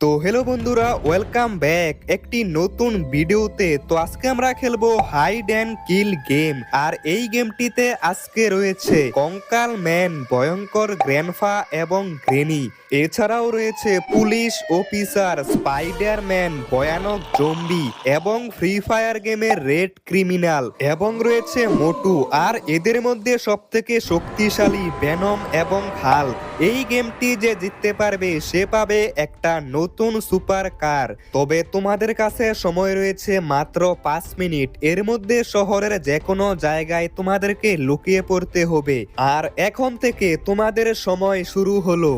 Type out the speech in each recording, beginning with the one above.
তো হ্যালো বন্ধুরা, welcome back একটি নতুন ভিডিওতে। তো আজকে আমরা খেলবো হাইড অ্যান্ড কিল গেম। আর এই গেমটিতে আজকে রয়েছে কঙ্কাল ম্যান, ভয়ঙ্কর গ্র্যান্ডফা এবং গ্রেনি। এছাড়াও রয়েছে পুলিশ অফিসার, স্পাইডারম্যান, ভয়ানক জম্বি এবং ফ্রি ফায়ার গেমের রেড ক্রিমিনাল এবং রয়েছে মোটু। আর এদের মধ্যে সবথেকে শক্তিশালী ভেনম এবং হাল্ক। এই গেমটি যে জিততে পারবে সে পাবে একটা নতুন সুপার কার। তবে তোমাদের কাছে সময় রয়েছে মাত্র 5 মিনিট। এর মধ্যে শহরের যে কোনো জায়গায় তোমাদেরকে লুকিয়ে পড়তে হবে। আর এখন থেকে তোমাদের সময় শুরু হলো।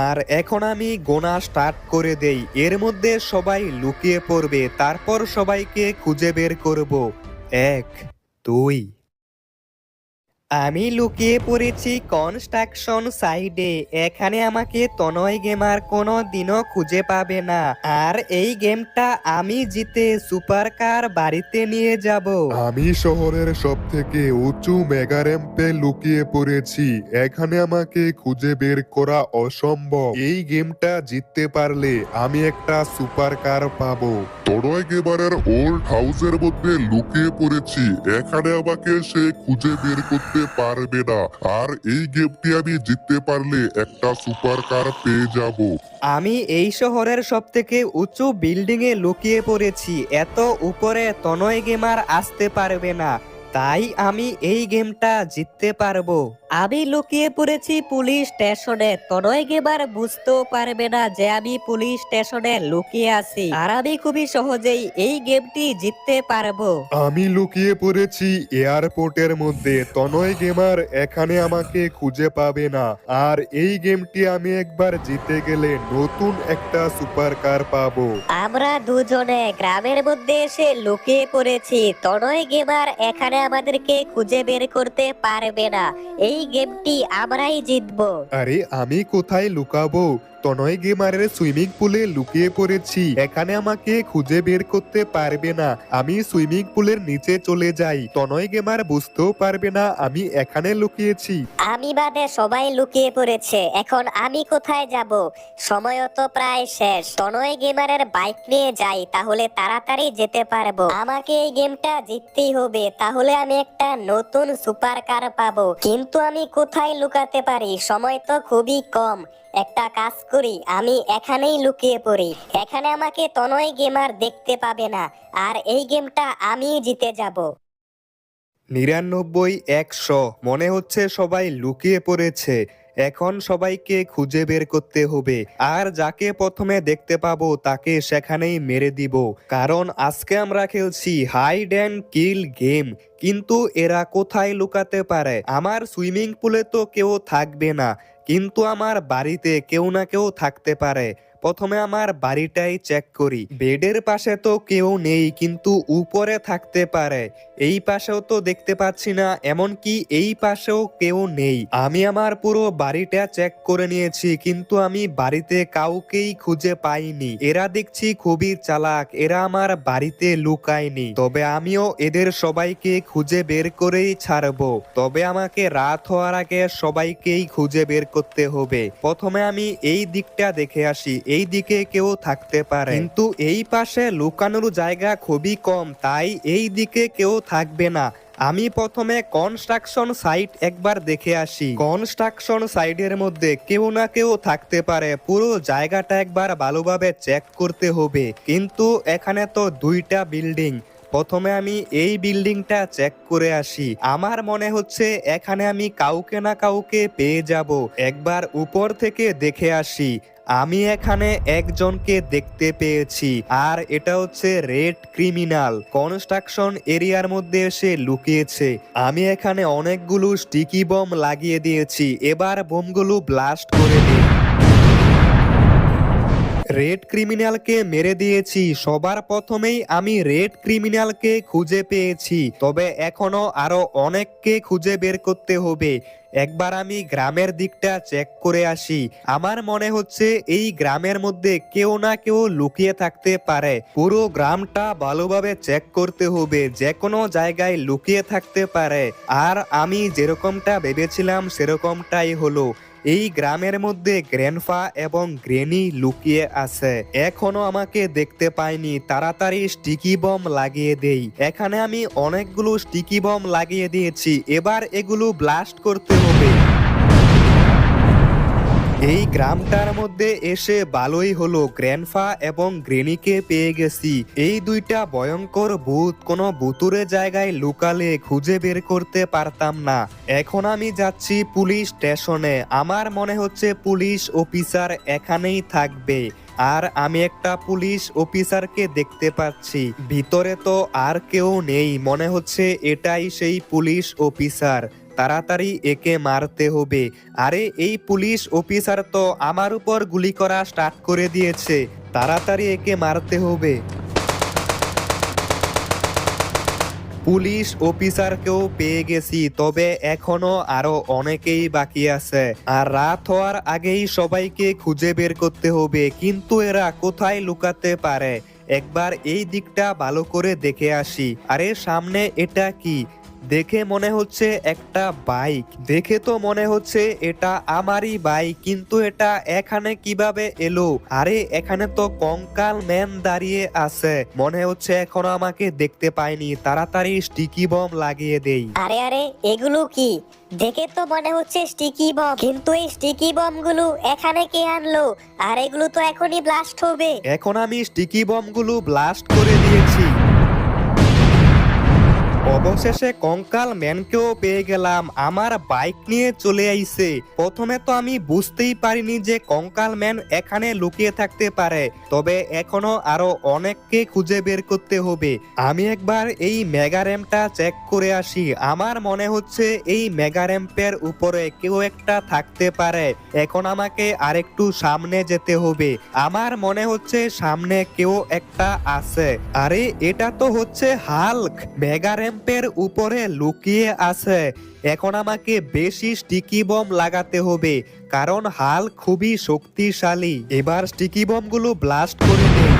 আর এখন আমি গোনা স্টার্ট করে দেই। এর মধ্যে সবাই লুকিয়ে পড়বে, তারপর সবাইকে খুঁজে বের করব। 1, 2। আমি লুকিয়ে পড়েছি কনস্ট্রাকশন সাইডে। এখানে আমাকে তনয় গেমার কোনো দিনও খুঁজে পাবে না। আর এই গেমটা আমি জিতে সুপার কার বাড়িতে নিয়ে যাব। আমি শহরের সব থেকে উঁচু মেগা র্যাম্পে লুকিয়ে পড়েছি। এখানে আমাকে খুঁজে বের করা অসম্ভব। এই গেমটা জিততে পারলে আমি একটা সুপার কার পাবো। তনয় গেমারের ওল্ড হাউসের মধ্যে লুকিয়ে পড়েছি। এখানে আমাকে সে খুঁজে বের করতে পারবে না। আর এই গেমটি আমি জিততে পারলে একটা সুপার কার পেয়ে যাব। আমি এই শহরের সব থেকে উঁচু বিল্ডিং এ লুকিয়ে পড়েছি। এত উপরে তনয় গেমার আসতে পারবে না, তাই আমি এই গেমটা জিততে পারবো। আমি লুকিয়ে পড়েছি পুলিশ স্টেশনে। তনয় গেমার বুঝতেও পারবে না যে আমি পুলিশ স্টেশনে লুকিয়ে আছি। আর আমি খুবই সহজেই এই গেমটি জিততে পারবো। আমি লুকিয়ে পড়েছি এয়ারপোর্টের মধ্যে। তনয় গেমার এখানে আমাকে খুঁজে পাবে না। আর এই গেমটি আমি একবার জিতে গেলে নতুন একটা সুপার কার পাবো। আমরা দুজনে গ্রামের মধ্যে এসে লুকিয়ে পড়েছি। তনয় গেমার এখানে আমাদেরকে খুঁজে বের করতে পারবে না। এই গেমটি আমরাই জিতবো। আরে আমি কোথায় লুকাবো? তনয় গেমারের সুইমিং পুলে লুকিয়ে পড়েছি। এখানে আমাকে খুঁজে বের করতে পারবে না। আমি সুইমিং পুলের নিচে চলে যাই। তনয় গেমার বুঝতেও পারবে না আমি এখানে লুকিয়েছি। আমি বাদে সবাই লুকিয়ে পড়েছে। এখন আমি কোথায় যাব? সময়ও তো প্রায় শেষ। তনয় গেমারের বাইক নিয়ে যাই, তাহলে তাড়াতাড়ি যেতে পারবো। আমাকে এই গেমটা জিততেই হবে, তাহলে আমি একটা নতুন সুপার কার পাবো। কিন্তু আমি কোথায় লুকাতে পারি? সময় তো খুবই কম। একটা কাজ করি, আমি এখানেই লুকিয়ে পড়ি। এখানে আমাকে তনয় গেমার দেখতে পাবে না। আর এই গেমটা আমিই জিতে যাব। 99, 100। মনে হচ্ছে সবাই লুকিয়ে পড়েছে। এখন সবাইকে খুঁজে বের করতে হবে। আর যাকে প্রথমে দেখতে পাবো তাকে সেখানেই মেরে দিব। কারণ আজকে আমরা খেলছি হাইড অ্যান্ড কিল গেম। কিন্তু এরা কোথায় লুকাতে পারে? আমার সুইমিং পুলে তো কেউ থাকবে না, কিন্তু আমার বাড়িতে কেউ না কেউ থাকতে পারে। প্রথমে আমার বাড়িটাই চেক করি। বেডের পাশে তো কেউ নেই, কিন্তু উপরে থাকতে পারে। এই পাশেও তো দেখতে পাচ্ছি না, এমনকি এই পাশেও কেউ নেই। আমি আমার পুরো বাড়িটা চেক করে নিয়েছি, কিন্তু আমি বাড়িতে কাউকেই খুঁজে পাইনি। এরা দেখছি খুবই চালাক, এরা আমার বাড়িতে লুকায়নি। তবে আমিও এদের সবাইকে খুঁজে বের করেই ছাড়বো। তবে আমাকে রাত হওয়ার আগে সবাইকেই খুঁজে বের করতে হবে। প্রথমে আমি এই দিকটা দেখে আসি, এই দিকে কেউ থাকতে পারে, কিন্তু এই পাশে লুকানোর জায়গা খুবই কম, তাই এই দিকে কেউ থাকবে না। আমি প্রথমে কনস্ট্রাকশন সাইট একবার দেখে আসি। কনস্ট্রাকশন সাইটের মধ্যে কেউ না কেউ থাকতে পারে। পুরো জায়গাটা একবার ভালোভাবে চেক করতে হবে। কিন্তু এখানে তো 2টা বিল্ডিং। প্রথমে আমি এই বিল্ডিংটা চেক করে আসি। আমার মনে হচ্ছে এখানে আমি কাউকে না কাউকে পেয়ে যাব। একবার উপর থেকে দেখে আসি। আমি এখানে একজনকে দেখতে পেয়েছি, আর এটা হচ্ছে রেড ক্রিমিনাল। কনস্ট্রাকশন এরিয়ার মধ্যে এসে লুকিয়েছে। আমি এখানে অনেকগুলো স্টিকি বম লাগিয়ে দিয়েছি। এবার বোমগুলো ব্লাস্ট করে দিই। রেড ক্রিমিনালকে মেরে দিয়েছি। সবার প্রথমেই আমি রেড ক্রিমিনালকে খুঁজে পেয়েছি। তবে এখনো আরো অনেককে খুঁজে বের করতে হবে। একবার আমি গ্রামের দিকটা চেক করে আসি। আমার মনে হচ্ছে এই গ্রামের মধ্যে কেউ না কেউ লুকিয়ে থাকতে পারে। পুরো গ্রামটা ভালোভাবে চেক করতে হবে, যে কোনো জায়গায় লুকিয়ে থাকতে পারে। আর আমি যেরকমটা ভেবেছিলাম সেরকমটাই হলো। এই গ্রামের মধ্যে গ্র্যান্ডপা এবং গ্রেনি লুকিয়ে আছে, এখনো আমাকে দেখতে পায়নি। তাড়াতাড়ি স্টিকি বম লাগিয়ে দেই। এখানে আমি অনেকগুলো স্টিকি বম লাগিয়ে দিয়েছি, এবার এগুলো ব্লাস্ট করতে হবে। এই গ্রামটার মধ্যে এসে ভালোই হলো, গ্র্যান্ডপা এবং গ্রেনিকে পেয়ে গেছি। এই দুইটা ভয়ঙ্কর ভূত কোনো ভুতুরে জায়গায় লুকালে খুঁজে বের করতে পারতাম না। এখন আমি যাচ্ছি পুলিশ স্টেশনে। আমার মনে হচ্ছে পুলিশ অফিসার এখানেই থাকবে। আর আমি একটা পুলিশ অফিসারকে দেখতে পাচ্ছি। ভিতরে তো আর কেউ নেই, মনে হচ্ছে এটাই সেই পুলিশ অফিসার। তাড়াতাড়ি একে মারতে হবে। আরে এই পুলিশ অফিসার তো আমার উপর গুলি করা স্টার্ট করে দিয়েছে। তাড়াতাড়ি একে মারতে হবে। পুলিশ অফিসারকেও পেয়ে গেছি, তবে এখনো আরো অনেকেই বাকি আছে। আর রাত হওয়ার আগেই সবাইকে খুঁজে বের করতে হবে। কিন্তু এরা কোথায় লুকাতে পারে? একবার এই দিকটা ভালো করে দেখে আসি। আরে সামনে এটা কি? দেখে মনে হচ্ছে একটা বাইক। দেখে তো মনে হচ্ছে এটা আমারই বাইক, কিন্তু এটা এখানে কিভাবে এলো? আরে এখানে তো কঙ্কাল ম্যান দাঁড়িয়ে আছে, মনে হচ্ছে এখনো আমাকে দেখতে পায়নি। তাড়াতাড়ি স্টিকি বম লাগিয়ে দেই। আরে আরে, এগুলো কি? দেখে তো মনে হচ্ছে স্টিকি বম, কিন্তু এই স্টিকি বম গুলো এখানে কে আনলো? আর এগুলো তো এখনই ব্লাস্ট হবে। এখন আমি স্টিকি বমগুলো ব্লাস্ট করে দিয়েছি। অবশেষে কঙ্কাল ম্যানকেও পেয়ে গেলাম। আমার বাইক নিয়ে চলে আইছে। প্রথমে তো আমি বুঝতেই পারিনি যে কঙ্কাল ম্যান এখানে লুকিয়ে থাকতে পারে, তবে এখনো আরো অনেককে খুঁজে বের করতে হবে। আমি একবার এই মেগা র্যাম্পটা চেক করে আসি। আমার মনে হচ্ছে এই মেগা র্যাম্পের উপরে কেউ একটা থাকতে পারে। এখন আমাকে আরেকটু সামনে যেতে হবে। আমার মনে হচ্ছে সামনে কেউ একটা আছে। আরে এটা তো হচ্ছে হাল্ক, মেগা র্যাম্পের উপরে লুকিয়ে আছে। এখন আমাকে বেশি স্টিকি বম লাগাতে হবে, কারণ হাল্ক খুবই শক্তিশালী। এবার স্টিকি বমগুলো ব্লাস্ট করে দেই।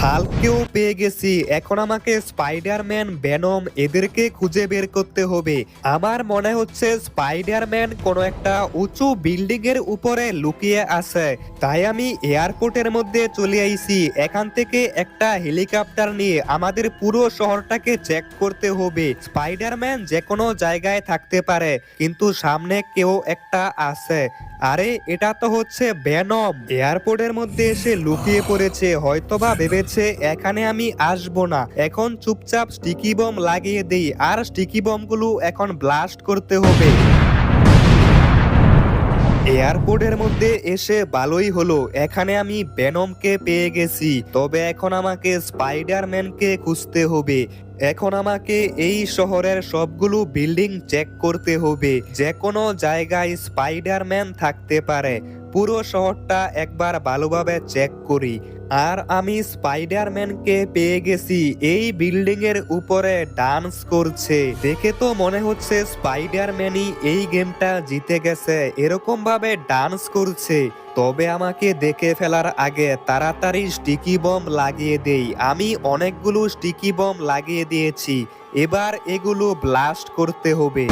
হাল্ককেও পেয়ে গেছি। এখন আমাকে স্পাইডারম্যান, ভেনম এদেরকে খুঁজে বের করতে হবে। আমার মনে হচ্ছে স্পাইডারম্যান কোনো একটা উঁচু বিল্ডিং এর উপরে লুকিয়ে আছে, তাই আমি এয়ারপোর্টের মধ্যে চলে আইছি। এখান থেকে একটা হেলিকপ্টার নিয়ে আমাদের পুরো শহরটাকে চেক করতে হবে। স্পাইডারম্যান যে কোনো জায়গায় থাকতে পারে, কিন্তু সামনে কেউ একটা আছে। আরে এটা তো হচ্ছে ভেনম। এয়ারপোর্টের মধ্যে এসে লুকিয়ে পড়েছে, হয়তোবা ভেবেছে এখানে আমি আসবো না। এখন চুপচাপ স্টিকি বম লাগিয়ে দেই, আর স্টিকি বমগুলো এখন ব্লাস্ট করতে হবে। এয়ারপোর্টের মধ্যে এসে ভালোই হলো, এখানে আমি ভেনমকে পেয়ে গেছি। তবে এখন আমাকে স্পাইডারম্যানকে খুঁজতে হবে। এখন আমাকে এই শহরের সবগুলো বিল্ডিং চেক করতে হবে, যে কোনো জায়গায় স্পাইডারম্যান থাকতে পারে। পুরো শহরটা একবার ভালোভাবে চেক করি। আর আমি স্পাইডারম্যানকে পেয়ে গেছি, এই বিল্ডিং এর উপরে ডান্স করছে। দেখে তো মনে হচ্ছে স্পাইডারম্যানই এই গেমটা জিতে গেছে, এরকম ভাবে ডান্স করছে। তবে আমাকে দেখে ফেলার আগে তাড়াতাড়ি স্টিকি বম লাগিয়ে দেই। আমি অনেকগুলো স্টিকি বম লাগিয়ে দিয়েছি, এবার এগুলো ব্লাস্ট করতে হবে।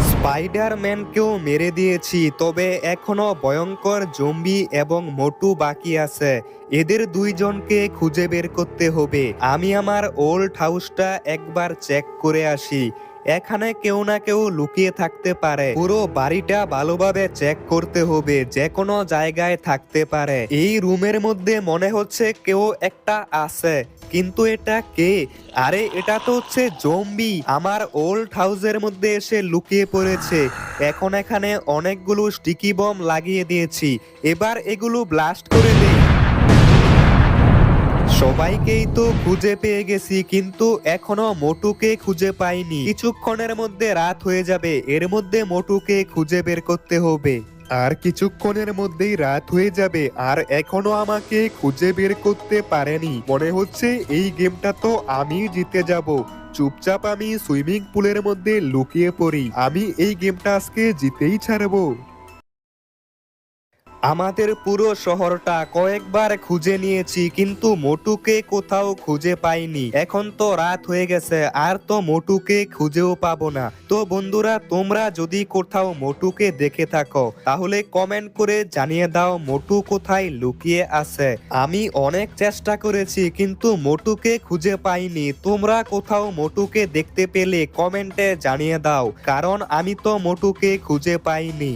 স্পাইডারম্যানকেও মেরে দিয়েছি, তবে এখনো ভয়ঙ্কর জম্বি এবং মোটু বাকি আছে। এদের দুইজনকে খুঁজে বের করতে হবে। আমি আমার ওল্ড হাউসটা একবার চেক করে আসি, এখানে কেউ না কেউ লুকিয়ে থাকতে পারে। পুরো বাড়িটা ভালোভাবে চেক করতে হবে, যে কোনো জায়গায় থাকতে পারে। এই রুমের মধ্যে মনে হচ্ছে কেউ একটা আছে, কিন্তু এটা কে? আরে এটা তো হচ্ছে জম্বি, আমার ওল্ড হাউসের মধ্যে এসে লুকিয়ে পড়েছে। এখন এখানে অনেকগুলো স্টিকি বম লাগিয়ে দিয়েছি, এবার এগুলো ব্লাস্ট করে দেই। সবাইকেই তো খুঁজে পেয়ে গেছি, কিন্তু এখনো মোটুকে খুঁজে পাইনি। কিছুক্ষণের মধ্যে রাত হয়ে যাবে, এর মধ্যে মোটুকে খুঁজে বের করতে হবে। আর কিছুক্ষণের মধ্যেই রাত হয়ে যাবে, আর এখনো আমাকে খুঁজে বের করতে পারেনি। মনে হচ্ছে এই গেমটা তো আমি জিতে যাব। চুপচাপ আমি সুইমিং পুলের মধ্যে লুকিয়ে পড়ি। আমি এই গেমটা আজকে জিতেই ছাড়বো। আমাদের পুরো শহরটা কয়েকবার খুঁজে নিয়েছি কিন্তু মোটুকে কোথাও খুঁজে পাইনি। এখন তো রাত হয়ে গেছে, আর তো মোটুকে খুঁজেও পাবো না। তো বন্ধুরা, তোমরা যদি কোথাও মোটুকে দেখে থাকো তাহলে কমেন্ট করে জানিয়ে দাও মোটু কোথায় লুকিয়ে আছে। আমি অনেক চেষ্টা করেছি কিন্তু মোটুকে খুঁজে পাইনি। তোমরা কোথাও মোটুকে দেখতে পেলে কমেন্টে জানিয়ে দাও, কারণ আমি তো মোটুকে খুঁজে পাইনি।